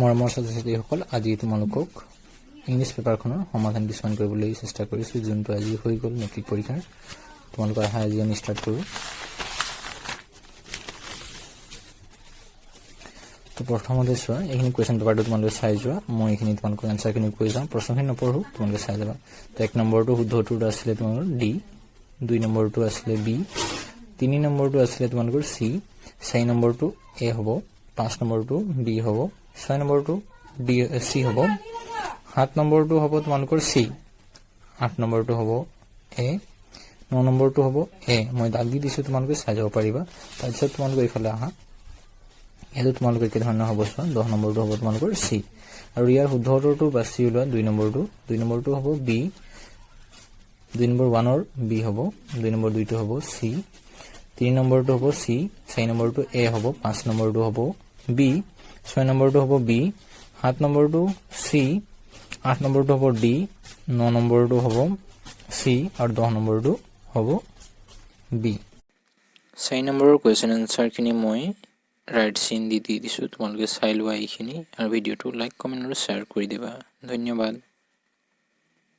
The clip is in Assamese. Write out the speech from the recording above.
মৰমৰ ছাত্ৰ-ছাত্ৰীসকল আজি তোমালোকক ইংলিছ পেপাৰখনৰ সমাধান কিছুমান কৰিবলৈ চেষ্টা কৰিছো যোনটো আজি হৈ গ'ল মেট্ৰিক পৰীক্ষাৰ তোমালোকৰ আহা আজি আমি ষ্টাৰ্ট কৰো তো প্ৰথমতে চোৱা এইখিনি কোৱেশ্চন পেপাৰটো তোমালোকে চাই যোৱা মই এইখিনি তোমালোকক আনসাৰখিনি কৈ যাম প্ৰশ্নখিনি নপঢ়ো তোমালোকে চাই যাবা তো 1 নম্বৰটো শুদ্ধটোৰ আছিল তোমালোকৰ ডি 2 নম্বৰটো আছিল বি 3 নম্বৰটো আছিল তোমালোকৰ সি 4 নম্বৰটো এ হ'ব 5 নম্বৰটো বি হ'ব 6 নম্বৰটো ডি সি হ'ব 7 নম্বৰটো হ'ব তোমালোকৰ সি 8 নম্বৰটো হ'ব এ 9 নম্বৰটো হ'ব এ মই দাগ দি দিছো তোমালোকে চাই যাব পাৰিবা তাৰপিছত তোমালোকে এইফালে আহা এটো তোমালোকে কি ধৰণৰ হ'ব 10 নম্বৰটো হ'ব তোমালোকৰ সি আৰু ইয়াৰ শুদ্ধটোটো বাছি উলোৱা 2 নম্বৰটো হ'ব বি 2 নম্বৰ 1 ৰ বি হ'ব 2 নম্বৰ 2 টো হ'ব সি 3 নম্বৰটো হ'ব সি 4 নম্বৰটো এ হ'ব 5 নম্বৰটো হ'ব বি 6 নম্বৰটো হ'ব বি 7 নম্বৰটো সি 8 নম্বৰটো হ'ব ডি 9 নম্বৰটো হ'ব সি আৰু 10 নম্বৰটো হ'ব বি 4 নম্বৰৰ কোৱেশ্চন আনসাৰ খিনি মই ৰাইট চিন দি দিছো তোমালোকে চাই লোৱা এইখিনি আৰু ভিডিওটো লাইক কমেন্ট আৰু শেয়াৰ কৰি দিবা ধন্যবাদ